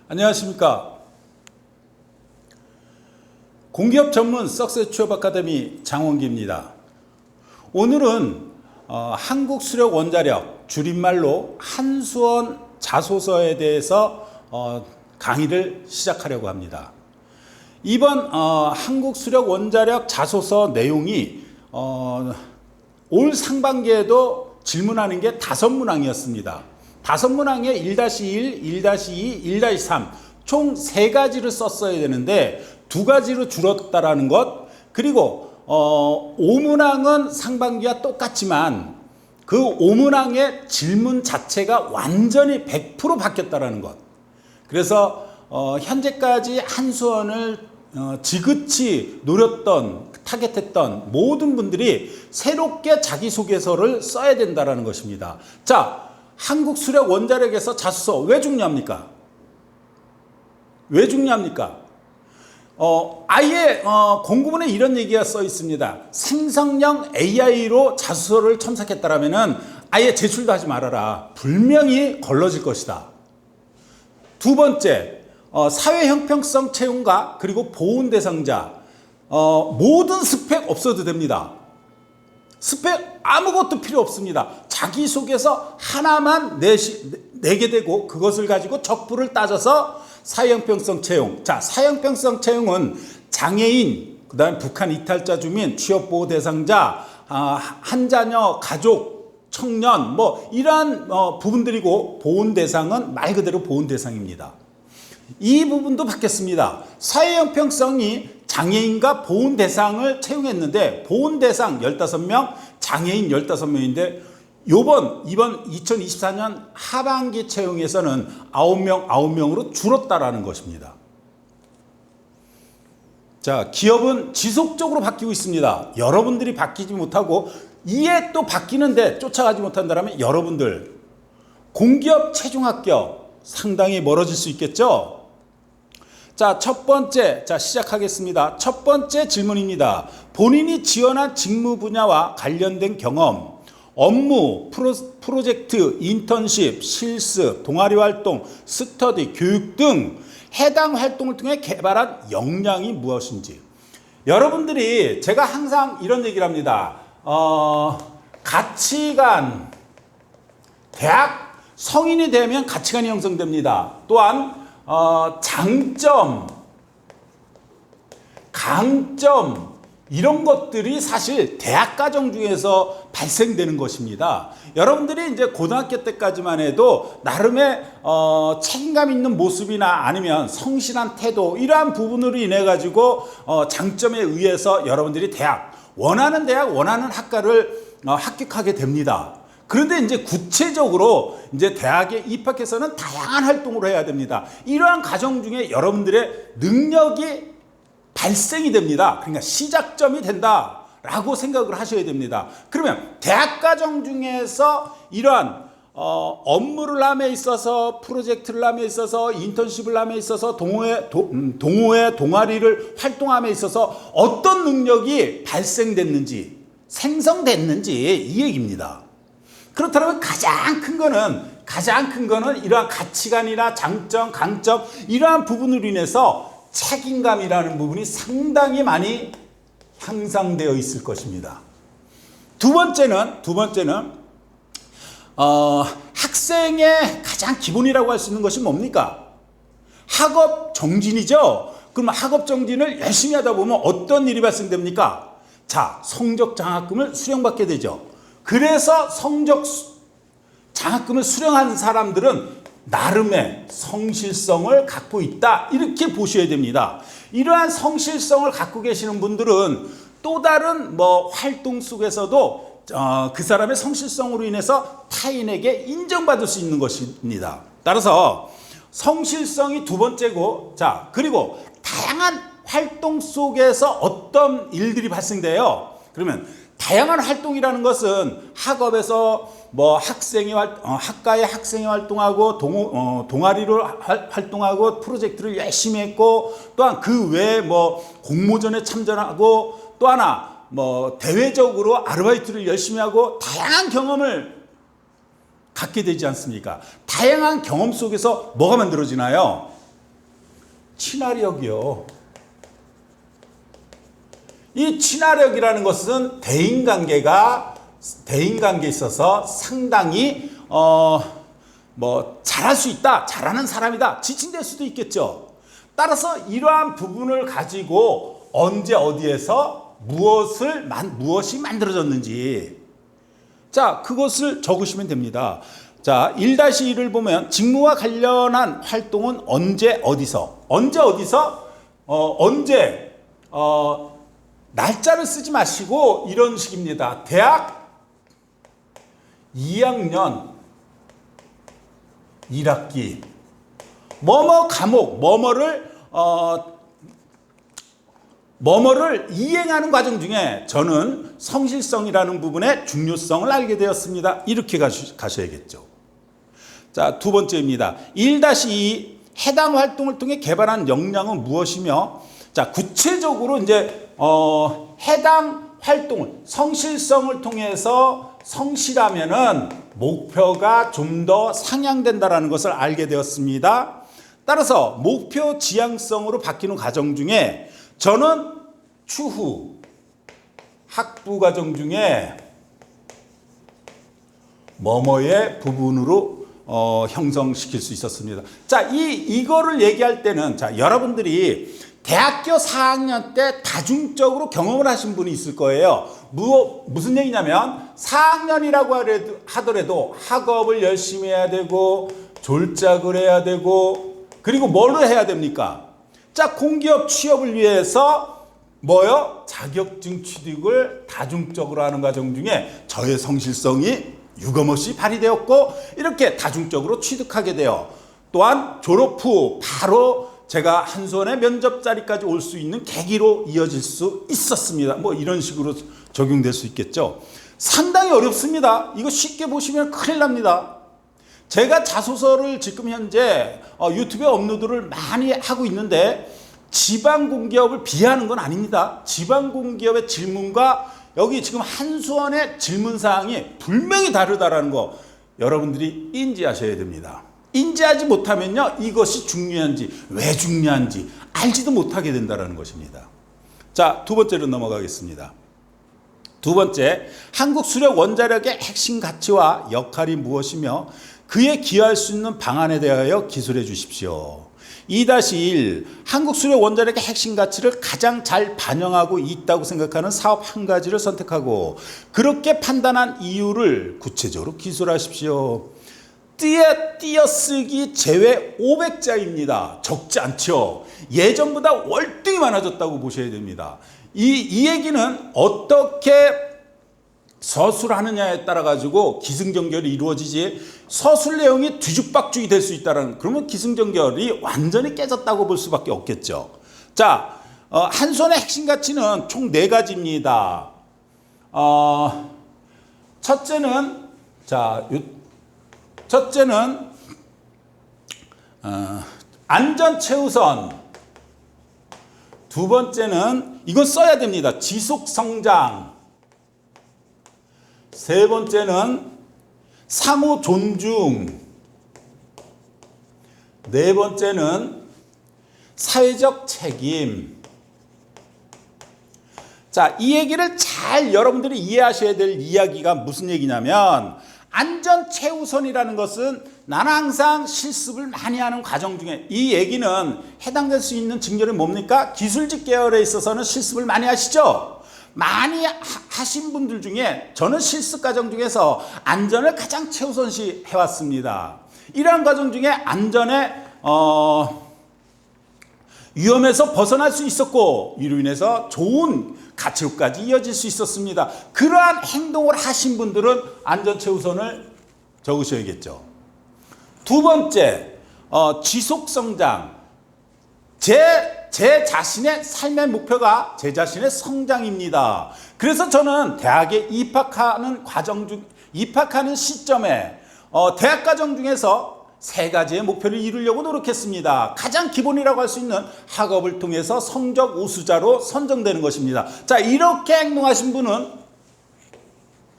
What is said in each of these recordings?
안녕하십니까. 공기업 전문 석세스 취업 아카데미 장원기입니다. 오늘은 한국수력 원자력 줄임말로 한수원 자소서에 대해서 강의를 시작하려고 합니다. 이번 한국수력 원자력 자소서 내용이 올 상반기에도 질문하는 게 5문항이었습니다. 5문항에 1-1, 1-2, 1-3 총 3가지를 썼어야 되는데 2가지로 줄었다라는 것, 그리고 5문항은 상반기와 똑같지만 그 5문항의 질문 자체가 완전히 100% 바뀌었다라는 것. 그래서 현재까지 한수원을 지그치 노렸던, 타겟했던 모든 분들이 새롭게 자기소개서를 써야 된다라는 것입니다. 자, 한국수력 원자력에서 자소서 왜 중요합니까? 왜 중요합니까? 아예 공고문에 이런 얘기가 써 있습니다. 생성형 AI로 자소서를 첨삭했다라면은 아예 제출도 하지 말아라. 분명히 걸러질 것이다. 두 번째, 사회 형평성 채용과 그리고 보훈 대상자 모든 스펙 없어도 됩니다. 스펙 아무것도 필요 없습니다. 자기소개서 하나만 내게 되고 그것을 가지고 적부를 따져서 사회형평성 채용. 자, 사회형평성 채용은 장애인, 그 다음에 북한 이탈자 주민, 취업보호 대상자, 한자녀, 가족, 청년 뭐 이러한 부분들이고 보훈 대상은 말 그대로 보훈 대상입니다. 이 부분도 바뀌었습니다. 사회형평성이 장애인과 보훈 대상을 채용했는데 보훈 대상 15명, 장애인 15명인데 이번 2024년 하반기 채용에서는 9명으로 줄었다라는 것입니다. 자, 기업은 지속적으로 바뀌고 있습니다. 여러분들이 바뀌지 못하고 이에 또 바뀌는데 쫓아가지 못한다면 여러분들 공기업 최종 합격 상당히 멀어질 수 있겠죠? 자, 첫 번째, 시작하겠습니다. 첫 번째 질문입니다. 본인이 지원한 직무 분야와 관련된 경험, 업무, 프로젝트, 인턴십, 실습, 동아리 활동, 스터디, 교육 등 해당 활동을 통해 개발한 역량이 무엇인지. 여러분들이 제가 항상 이런 얘기를 합니다. 가치관, 대학 성인이 되면 가치관이 형성됩니다. 또한 장점, 강점 이런 것들이 사실 대학 과정 중에서 발생되는 것입니다. 여러분들이 이제 고등학교 때까지만 해도 나름의 책임감 있는 모습이나 아니면 성실한 태도 이러한 부분으로 인해 가지고 장점에 의해서 여러분들이 원하는 학과를 합격하게 됩니다. 그런데 이제 구체적으로 이제 대학에 입학해서는 다양한 활동을 해야 됩니다. 이러한 과정 중에 여러분들의 능력이 발생이 됩니다. 그러니까 시작점이 된다라고 생각을 하셔야 됩니다. 그러면 대학 과정 중에서 이러한 업무를 함에 있어서 프로젝트를 함에 있어서 인턴십을 함에 있어서 동호회 동아리를 활동함에 있어서 어떤 능력이 발생됐는지 생성됐는지 이 얘기입니다. 그렇다면 가장 큰 거는 이러한 가치관이나 장점, 강점 이러한 부분으로 인해서 책임감이라는 부분이 상당히 많이 향상되어 있을 것입니다. 두 번째는 학생의 가장 기본이라고 할 수 있는 것이 뭡니까? 학업 정진이죠. 그럼 학업 정진을 열심히 하다 보면 어떤 일이 발생됩니까? 자, 성적 장학금을 수령받게 되죠. 그래서 성적 장학금을 수령한 사람들은 나름의 성실성을 갖고 있다 이렇게 보셔야 됩니다. 이러한 성실성을 갖고 계시는 분들은 또 다른 활동 속에서도 그 사람의 성실성으로 인해서 타인에게 인정받을 수 있는 것입니다. 따라서 성실성이 두 번째고, 자, 그리고 다양한 활동 속에서 어떤 일들이 발생돼요. 그러면 다양한 활동이라는 것은 학업에서 학과의 학생이 활동하고 동아리로 활동하고 프로젝트를 열심히 했고, 또한 그 외에 공모전에 참전하고, 또 하나 대외적으로 아르바이트를 열심히 하고 다양한 경험을 갖게 되지 않습니까? 다양한 경험 속에서 뭐가 만들어지나요? 친화력이요. 이 친화력이라는 것은 대인관계에 있어서 상당히 잘할 수 있다, 잘하는 사람이다, 지칭될 수도 있겠죠. 따라서 이러한 부분을 가지고 언제 어디에서 무엇이 만들어졌는지, 자, 그것을 적으시면 됩니다. 자, 1-1을 보면 직무와 관련한 활동은 언제 어디서 날짜를 쓰지 마시고 이런 식입니다. 대학 2학년 1학기 뭐뭐 과목 뭐뭐를 이행하는 과정 중에 저는 성실성이라는 부분의 중요성을 알게 되었습니다. 이렇게 가셔야겠죠. 자, 두 번째입니다. 1-2 해당 활동을 통해 개발한 역량은 무엇이며, 자, 구체적으로 이제 해당 활동을 성실성을 통해서 성실하면은 목표가 좀 더 상향된다라는 것을 알게 되었습니다. 따라서 목표 지향성으로 바뀌는 과정 중에 저는 추후 학부 과정 중에 뭐뭐의 부분으로 형성시킬 수 있었습니다. 자, 이거를 얘기할 때는, 자, 여러분들이 대학교 4학년 때 다중적으로 경험을 하신 분이 있을 거예요. 무슨 얘기냐면 4학년이라고 하더라도 학업을 열심히 해야 되고 졸작을 해야 되고, 그리고 뭘 해야 됩니까? 자, 공기업 취업을 위해서 자격증 취득을 다중적으로 하는 과정 중에 저의 성실성이 유감없이 발휘되었고, 이렇게 다중적으로 취득하게 돼요. 또한 졸업 후 바로 제가 한 손에 면접 자리까지 올 수 있는 계기로 이어질 수 있었습니다. 이런 식으로 적용될 수 있겠죠. 상당히 어렵습니다. 이거 쉽게 보시면 큰일 납니다. 제가 자소서를 지금 현재 유튜브에 업로드를 많이 하고 있는데, 지방공기업을 비하하는 건 아닙니다. 지방공기업의 질문과 여기 지금 한수원의 질문사항이 분명히 다르다는 거 여러분들이 인지하셔야 됩니다. 인지하지 못하면요, 이것이 중요한지 왜 중요한지 알지도 못하게 된다는 것입니다. 자, 두 번째로 넘어가겠습니다. 두 번째, 한국 수력 원자력의 핵심 가치와 역할이 무엇이며 그에 기여할 수 있는 방안에 대하여 기술해 주십시오. 2-1 한국 수력 원자력의 핵심 가치를 가장 잘 반영하고 있다고 생각하는 사업 한 가지를 선택하고 그렇게 판단한 이유를 구체적으로 기술하십시오. 띄어쓰기 제외 500자입니다. 적지 않죠. 예전보다 월등히 많아졌다고 보셔야 됩니다. 이 얘기는 어떻게 서술하느냐에 따라 가지고 기승전결이 이루어지지, 서술 내용이 뒤죽박죽이 될 수 있다는, 그러면 기승전결이 완전히 깨졌다고 볼 수밖에 없겠죠. 자, 한손의 핵심 가치는 총 4가지입니다. 첫째는 안전 최우선. 두 번째는 이건 써야 됩니다. 지속 성장. 세 번째는 상호 존중. 네 번째는 사회적 책임. 자, 이 얘기를 잘 여러분들이 이해하셔야 될 이야기가 무슨 얘기냐면, 안전 최우선이라는 것은 나는 항상 실습을 많이 하는 과정 중에, 이 얘기는 해당될 수 있는 직렬이 뭡니까? 기술직 계열에 있어서는 실습을 많이 하시죠? 많이 하신 분들 중에 저는 실습 과정 중에서 안전을 가장 최우선시 해왔습니다. 이러한 과정 중에 안전에 위험에서 벗어날 수 있었고, 이로 인해서 좋은 가치로까지 이어질 수 있었습니다. 그러한 행동을 하신 분들은 안전 최우선을 적으셔야겠죠. 두 번째, 지속성장. 제 자신의 삶의 목표가 제 자신의 성장입니다. 그래서 저는 대학에 입학하는 시점에 대학 과정 중에서 3가지의 목표를 이루려고 노력했습니다. 가장 기본이라고 할 수 있는 학업을 통해서 성적 우수자로 선정되는 것입니다. 자, 이렇게 행동하신 분은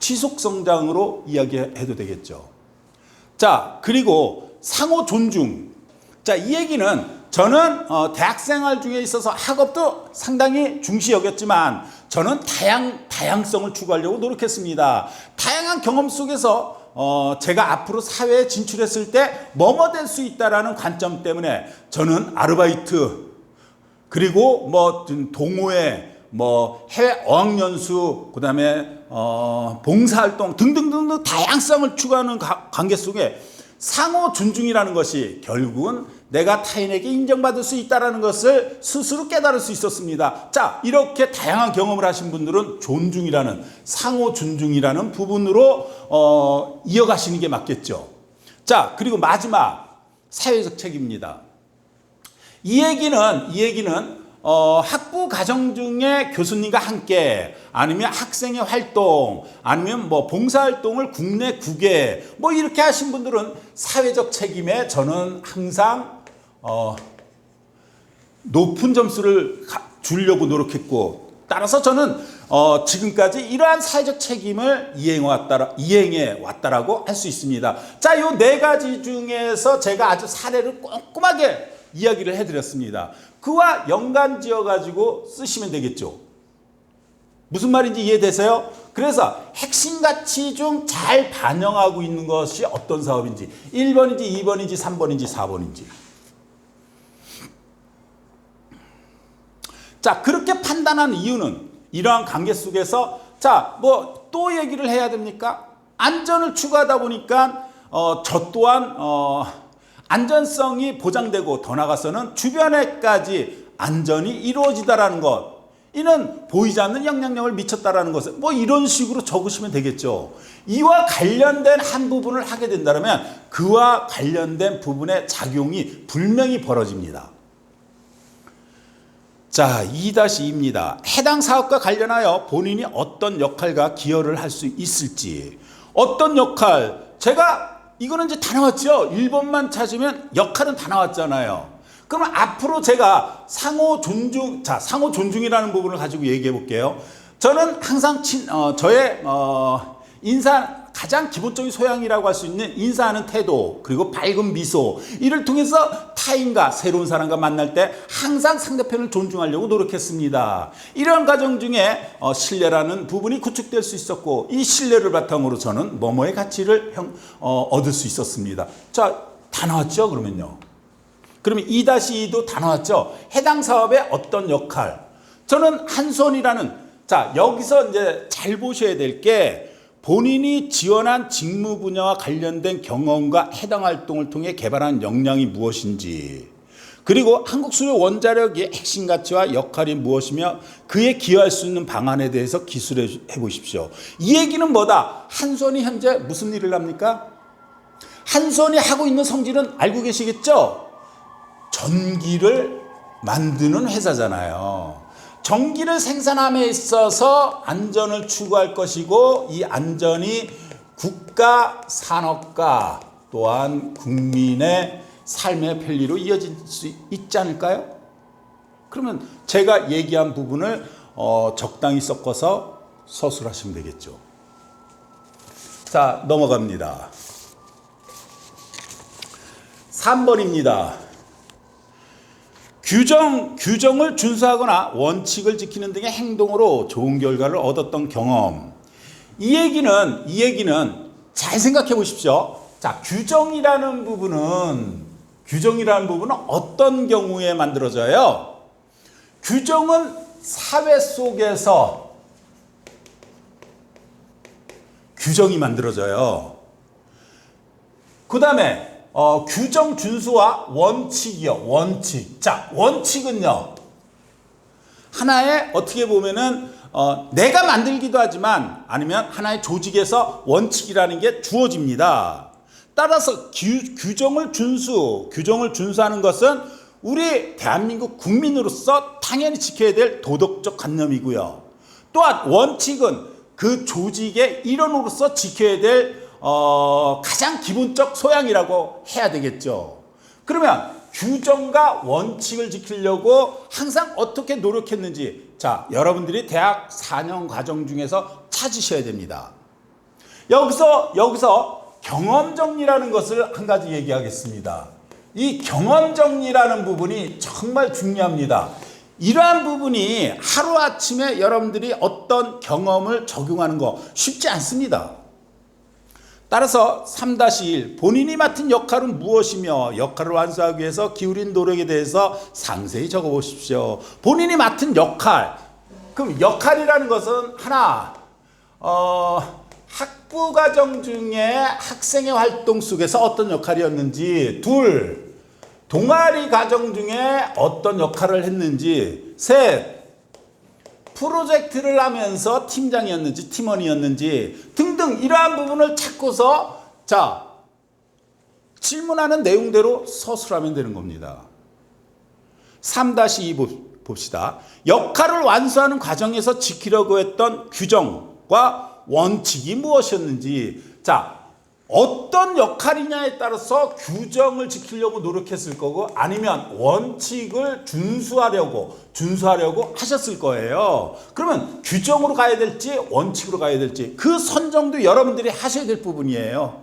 지속성장으로 이야기해도 되겠죠. 자, 그리고 상호 존중. 자, 이 얘기는 저는 대학생활 중에 있어서 학업도 상당히 중시 여겼지만 저는 다양성을 추구하려고 노력했습니다. 다양한 경험 속에서 제가 앞으로 사회에 진출했을 때 뭐뭐 될 수 있다라는 관점 때문에 저는 아르바이트 그리고 뭐 동호회 해외 어학연수 그다음에 봉사활동 등등등등 다양성을 추구하는 관계 속에 상호 존중이라는 것이 결국은 내가 타인에게 인정받을 수 있다는 것을 스스로 깨달을 수 있었습니다. 자, 이렇게 다양한 경험을 하신 분들은 존중이라는 상호 존중이라는 부분으로 이어가시는 게 맞겠죠. 자, 그리고 마지막 사회적 책임입니다. 이 얘기는 학부 과정 중에 교수님과 함께 아니면 학생의 활동 아니면 봉사활동을 국내 국외 이렇게 하신 분들은 사회적 책임에 저는 항상 높은 점수를 주려고 노력했고 따라서 저는 지금까지 이러한 사회적 책임을 이행해 왔다라고 할 수 있습니다. 자, 요 네 가지 중에서 제가 아주 사례를 꼼꼼하게 이야기를 해드렸습니다. 그와 연관 지어가지고 쓰시면 되겠죠. 무슨 말인지 이해되세요? 그래서 핵심 가치 중 잘 반영하고 있는 것이 어떤 사업인지 1번인지 2번인지 3번인지 4번인지 자, 그렇게 판단하는 이유는 이러한 관계 속에서 자, 또 얘기를 해야 됩니까? 안전을 추구하다 보니까 저 또한 안전성이 보장되고 더 나아가서는 주변에까지 안전이 이루어지다라는 것 이는 보이지 않는 영향력을 미쳤다라는 것을 이런 식으로 적으시면 되겠죠. 이와 관련된 한 부분을 하게 된다면 그와 관련된 부분의 작용이 분명히 벌어집니다. 자, 2-2입니다. 해당 사업과 관련하여 본인이 어떤 역할과 기여를 할 수 있을지 어떤 역할 이거는 이제 다 나왔죠. 1번만 찾으면 역할은 다 나왔잖아요. 그러면 앞으로 제가 상호 존중이라는 부분을 가지고 얘기해 볼게요. 저는 항상 저의 인사 가장 기본적인 소양이라고 할 수 있는 인사하는 태도 그리고 밝은 미소 이를 통해서 타인과 새로운 사람과 만날 때 항상 상대편을 존중하려고 노력했습니다. 이런 과정 중에 신뢰라는 부분이 구축될 수 있었고 이 신뢰를 바탕으로 저는 뭐뭐의 가치를 얻을 수 있었습니다. 자, 다 나왔죠 그러면요. 그러면 2-2도 다 나왔죠. 해당 사업의 어떤 역할 저는 한손이라는 자 여기서 이제 잘 보셔야 될 게 본인이 지원한 직무 분야와 관련된 경험과 해당 활동을 통해 개발한 역량이 무엇인지 그리고 한국수료 원자력의 핵심 가치와 역할이 무엇이며 그에 기여할 수 있는 방안에 대해서 기술해 보십시오. 이 얘기는 뭐다? 한손이 현재 무슨 일을 합니까? 한손이 하고 있는 성질은 알고 계시겠죠? 전기를 만드는 회사잖아요. 전기를 생산함에 있어서 안전을 추구할 것이고 이 안전이 국가 산업과 또한 국민의 삶의 편리로 이어질 수 있지 않을까요? 그러면 제가 얘기한 부분을 적당히 섞어서 서술하시면 되겠죠. 자, 넘어갑니다. 3번입니다. 규정을 준수하거나 원칙을 지키는 등의 행동으로 좋은 결과를 얻었던 경험. 이 얘기는 잘 생각해 보십시오. 자, 규정이라는 부분은 어떤 경우에 만들어져요? 규정은 사회 속에서 규정이 만들어져요. 그 다음에 규정 준수와 원칙이요. 원칙. 자, 원칙은요. 하나의 어떻게 보면은 내가 만들기도 하지만 아니면 하나의 조직에서 원칙이라는 게 주어집니다. 따라서 규정을 준수하는 것은 우리 대한민국 국민으로서 당연히 지켜야 될 도덕적 관념이고요. 또한 원칙은 그 조직의 일원으로서 지켜야 될 가장 기본적 소양이라고 해야 되겠죠. 그러면 규정과 원칙을 지키려고 항상 어떻게 노력했는지 자, 여러분들이 대학 4년 과정 중에서 찾으셔야 됩니다. 여기서 경험 정리라는 것을 한 가지 얘기하겠습니다. 이 경험 정리라는 부분이 정말 중요합니다. 이러한 부분이 하루아침에 여러분들이 어떤 경험을 적용하는 거 쉽지 않습니다. 따라서 3-1 본인이 맡은 역할은 무엇이며 역할을 완수하기 위해서 기울인 노력에 대해서 상세히 적어보십시오. 본인이 맡은 역할, 그럼 역할이라는 것은 하나, 학부과정 중에 학생의 활동 속에서 어떤 역할이었는지, 둘, 동아리 과정 중에 어떤 역할을 했는지, 셋, 프로젝트를 하면서 팀장이었는지 팀원이었는지 등등 이러한 부분을 찾고서 자 질문하는 내용대로 서술하면 되는 겁니다. 3-2 봅시다. 역할을 완수하는 과정에서 지키려고 했던 규정과 원칙이 무엇이었는지. 자, 어떤 역할이냐에 따라서 규정을 지키려고 노력했을 거고 아니면 원칙을 준수하려고 하셨을 거예요. 그러면 규정으로 가야 될지 원칙으로 가야 될지 그 선정도 여러분들이 하셔야 될 부분이에요.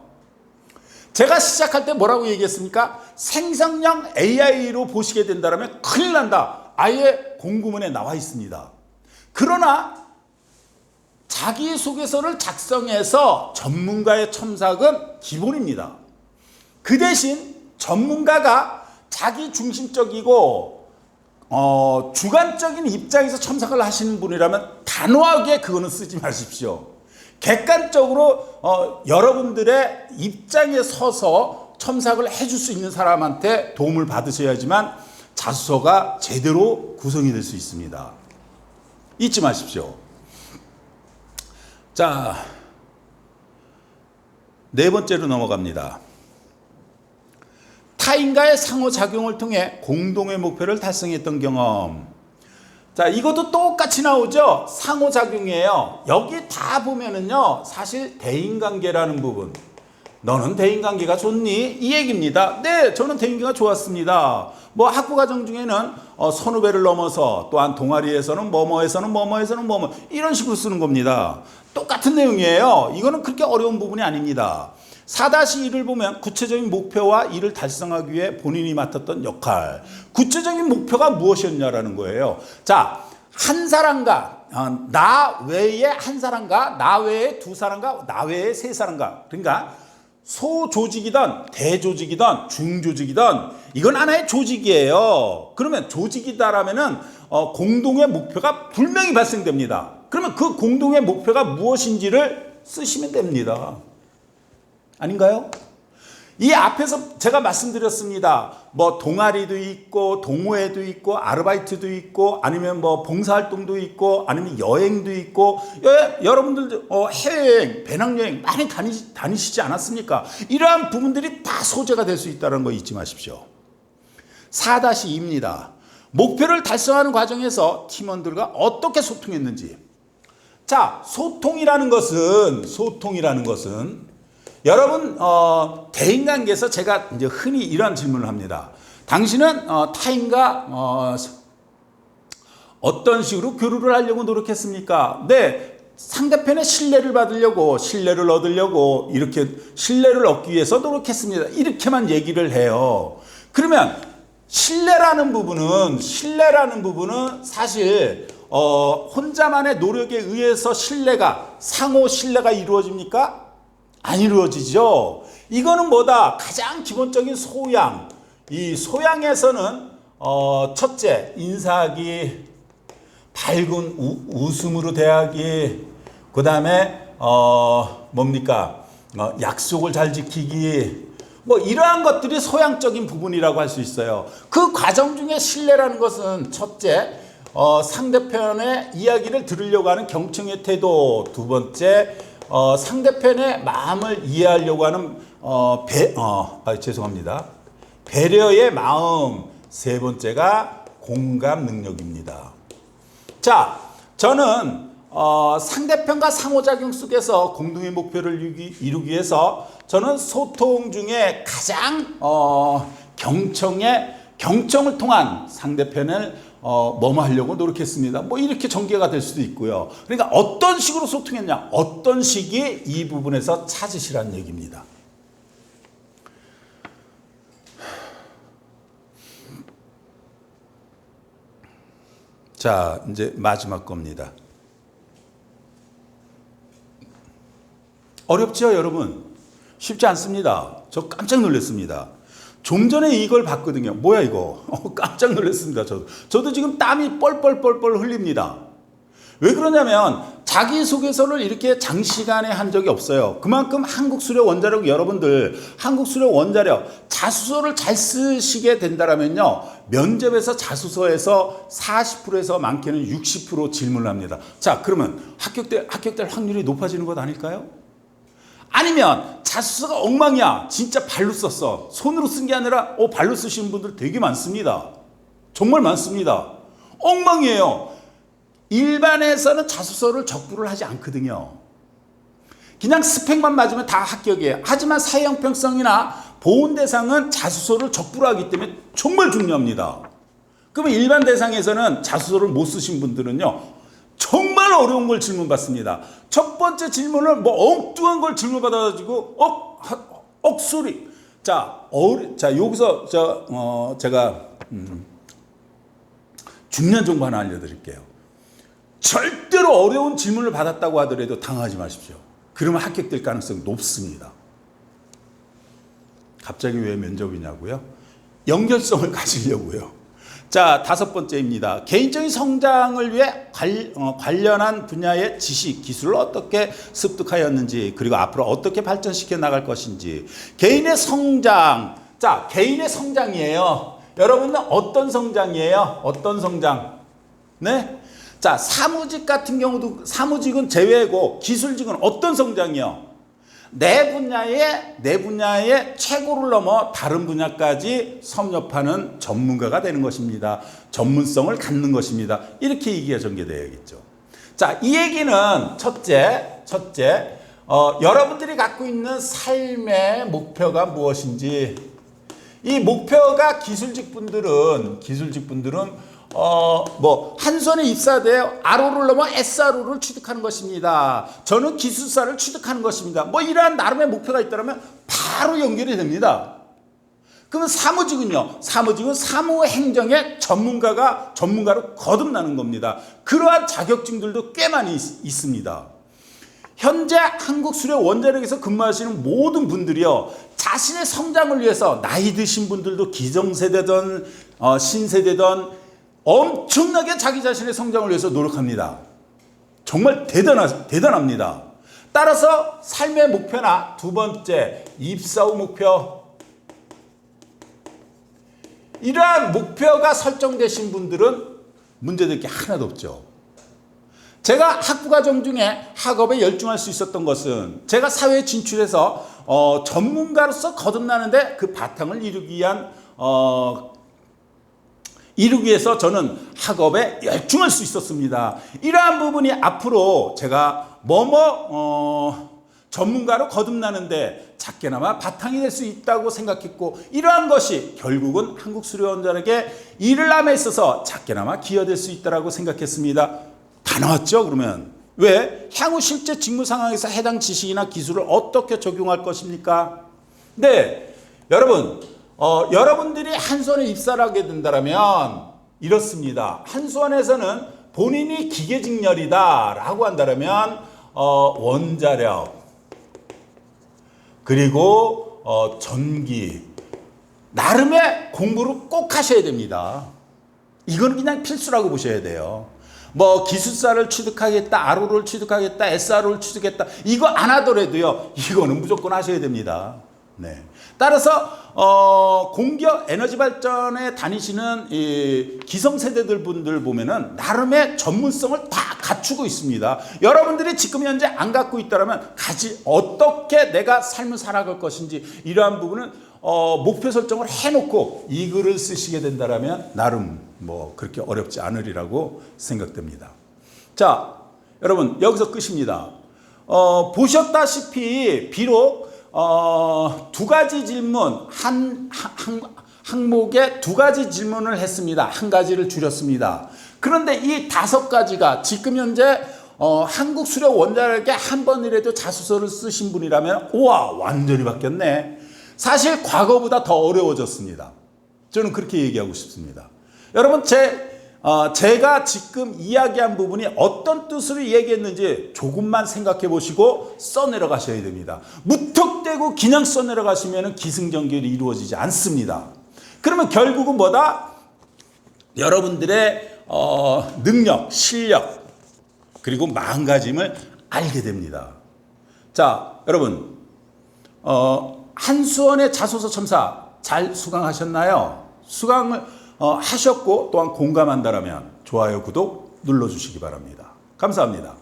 제가 시작할 때 뭐라고 얘기했습니까? 생성형 AI로 보시게 된다면 큰일 난다. 아예 공고문에 나와 있습니다. 그러나 자기소개서를 작성해서 전문가의 첨삭은 기본입니다. 그 대신 전문가가 자기 중심적이고 주관적인 입장에서 첨삭을 하시는 분이라면 단호하게 그거는 쓰지 마십시오. 객관적으로 여러분들의 입장에 서서 첨삭을 해줄 수 있는 사람한테 도움을 받으셔야지만 자소서가 제대로 구성이 될 수 있습니다. 잊지 마십시오. 자, 네 번째로 넘어갑니다. 타인과의 상호작용을 통해 공동의 목표를 달성했던 경험. 자, 이것도 똑같이 나오죠? 상호작용이에요. 여기 다 보면은요, 사실 대인관계라는 부분. 너는 대인관계가 좋니? 이 얘기입니다. 네, 저는 대인관계가 좋았습니다. 뭐 학부과정 중에는 선후배를 넘어서 또한 동아리에서는 뭐뭐에서는 이런 식으로 쓰는 겁니다. 똑같은 내용이에요. 이거는 그렇게 어려운 부분이 아닙니다. 4-1을 보면 구체적인 목표와 이를 달성하기 위해 본인이 맡았던 역할. 구체적인 목표가 무엇이었냐라는 거예요. 자, 한 사람과 나 외에 한 사람과 나 외에 두 사람과 나 외에 세 사람과, 그러니까 소조직이든 대조직이든 중조직이든 이건 하나의 조직이에요. 그러면 조직이다라면은 공동의 목표가 분명히 발생됩니다. 그러면 그 공동의 목표가 무엇인지를 쓰시면 됩니다. 아닌가요? 이 앞에서 제가 말씀드렸습니다. 뭐 동아리도 있고 동호회도 있고 아르바이트도 있고 아니면 뭐 봉사활동도 있고 아니면 여행도 있고 여러분들 해외여행, 배낭여행 많이 다니시지 않았습니까? 이러한 부분들이 다 소재가 될 수 있다는 거 잊지 마십시오. 4-2입니다. 목표를 달성하는 과정에서 팀원들과 어떻게 소통했는지. 자, 소통이라는 것은 여러분 대인관계에서 제가 이제 흔히 이런 질문을 합니다. 당신은 타인과 어떤 식으로 교류를 하려고 노력했습니까? 네, 상대편의 신뢰를 얻으려고 이렇게 신뢰를 얻기 위해서 노력했습니다. 이렇게만 얘기를 해요. 그러면 신뢰라는 부분은 사실 혼자만의 노력에 의해서 상호 신뢰가 이루어집니까? 안 이루어지죠. 이거는 뭐다? 가장 기본적인 소양. 이 소양에서는 첫째, 인사하기, 밝은 웃음으로 대하기, 그 다음에 약속을 잘 지키기, 뭐 이러한 것들이 소양적인 부분이라고 할 수 있어요. 그 과정 중에 신뢰라는 것은 첫째, 상대편의 이야기를 들으려고 하는 경청의 태도, 두 번째, 상대편의 마음을 이해하려고 하는 배려의 마음, 세 번째가 공감 능력입니다. 자, 저는 상대편과 상호작용 속에서 공동의 목표를 이루기 위해서 저는 소통 중에 가장 경청을 통한 상대편을 뭐뭐 하려고 노력했습니다. 뭐 이렇게 전개가 될 수도 있고요. 그러니까 어떤 식으로 소통했냐, 어떤 식이 이 부분에서 찾으시라는 얘기입니다. 자, 이제 마지막 겁니다. 어렵죠, 여러분? 쉽지 않습니다. 저 깜짝 놀랐습니다. 좀 전에 이걸 봤거든요. 뭐야 이거? 깜짝 놀랐습니다. 저도 지금 땀이 뻘뻘뻘뻘 흘립니다. 왜 그러냐면 자기소개서를 이렇게 장시간에 한 적이 없어요. 그만큼 한국수력 원자력 여러분들 한국수력 원자력 자소서를 잘 쓰시게 된다면요. 면접에서 자소서에서 40%에서 많게는 60% 질문을 합니다. 자, 그러면 합격될 확률이 높아지는 것 아닐까요? 아니면 자소서가 엉망이야. 진짜 발로 썼어. 손으로 쓴 게 아니라 발로 쓰시는 분들 되게 많습니다. 정말 많습니다. 엉망이에요. 일반에서는 자소서를 적부를 하지 않거든요. 그냥 스펙만 맞으면 다 합격이에요. 하지만 사회형평성이나 보훈대상은 자소서를 적부를 하기 때문에 정말 중요합니다. 그러면 일반 대상에서는 자소서를 못 쓰신 분들은요. 정말 어려운 걸 질문받습니다. 첫 번째 질문을 엉뚱한 걸 질문받아가지고 억소리. 자 여기서 제가 중요한 정보 하나 알려드릴게요. 절대로 어려운 질문을 받았다고 하더라도 당하지 마십시오. 그러면 합격될 가능성이 높습니다. 갑자기 왜 면접이냐고요? 연결성을 가지려고요. 자, 5번째입니다. 개인적인 성장을 위해 관련한 분야의 지식, 기술을 어떻게 습득하였는지, 그리고 앞으로 어떻게 발전시켜 나갈 것인지. 개인의 성장. 자, 개인의 성장이에요. 여러분은 어떤 성장이에요? 어떤 성장? 네? 자, 사무직 같은 경우도 사무직은 제외고 기술직은 어떤 성장이요? 내 분야의 최고를 넘어 다른 분야까지 섭렵하는 전문가가 되는 것입니다. 전문성을 갖는 것입니다. 이렇게 얘기가 전개되어야겠죠. 자, 이 얘기는 첫째, 여러분들이 갖고 있는 삶의 목표가 무엇인지. 이 목표가 기술직 분들은 한손에 입사되어 RO를 넘어 SRO를 취득하는 것입니다. 저는 기술사를 취득하는 것입니다. 이러한 나름의 목표가 있다면 바로 연결이 됩니다. 그러면 사무직은요? 사무직은 사무행정의 전문가로 거듭나는 겁니다. 그러한 자격증들도 꽤 많이 있습니다. 현재 한국수력 원자력에서 근무하시는 모든 분들이요. 자신의 성장을 위해서 나이 드신 분들도 기성세대든 신세대든 엄청나게 자기 자신의 성장을 위해서 노력합니다. 정말 대단합니다. 따라서 삶의 목표나 두 번째, 입사 후 목표. 이러한 목표가 설정되신 분들은 문제될 게 하나도 없죠. 제가 학부과정 중에 학업에 열중할 수 있었던 것은 제가 사회에 진출해서 전문가로서 거듭나는데 그 바탕을 이루기 위해서 저는 학업에 열중할 수 있었습니다. 이러한 부분이 앞으로 제가 전문가로 거듭나는데 작게나마 바탕이 될 수 있다고 생각했고, 이러한 것이 결국은 한국수력원자력에 일을 함에 있어서 작게나마 기여될 수 있다고 생각했습니다. 다 나왔죠, 그러면? 왜? 향후 실제 직무 상황에서 해당 지식이나 기술을 어떻게 적용할 것입니까? 네, 여러분들이 한수원에 입사를 하게 된다면 이렇습니다. 한수원에서는 본인이 기계직렬이다라고 한다면 원자력 그리고 전기 나름의 공부를 꼭 하셔야 됩니다. 이건 그냥 필수라고 보셔야 돼요. 기술사를 취득하겠다, RO를 취득하겠다, SRO를 취득했다, 이거 안 하더라도요, 이거는 무조건 하셔야 됩니다. 네. 따라서 공기업 에너지 발전에 다니시는 이 기성세대들 분들 보면은 나름의 전문성을 다 갖추고 있습니다. 여러분들이 지금 현재 안 갖고 있다면 어떻게 내가 삶을 살아갈 것인지 이러한 부분은 목표 설정을 해놓고 이 글을 쓰시게 된다면 나름 그렇게 어렵지 않으리라고 생각됩니다. 자, 여러분 여기서 끝입니다. 보셨다시피 비록 두 가지 질문, 항목에 두 가지 질문을 했습니다. 한 가지를 줄였습니다. 그런데 이 5가지가 지금 현재 한국수력 원자력에 한 번이라도 자소서를 쓰신 분이라면 우와, 완전히 바뀌었네. 사실 과거보다 더 어려워졌습니다. 저는 그렇게 얘기하고 싶습니다. 여러분, 제 제가 지금 이야기한 부분이 어떤 뜻으로 얘기했는지 조금만 생각해 보시고 써내려 가셔야 됩니다. 무턱대고 그냥 써내려 가시면 기승전결이 이루어지지 않습니다. 그러면 결국은 뭐다? 여러분들의 능력, 실력, 그리고 마음가짐을 알게 됩니다. 자, 여러분, 한수원의 자소서 첨사 잘 수강하셨나요? 수강을 하셨고 또한 공감한다라면 좋아요, 구독 눌러주시기 바랍니다. 감사합니다.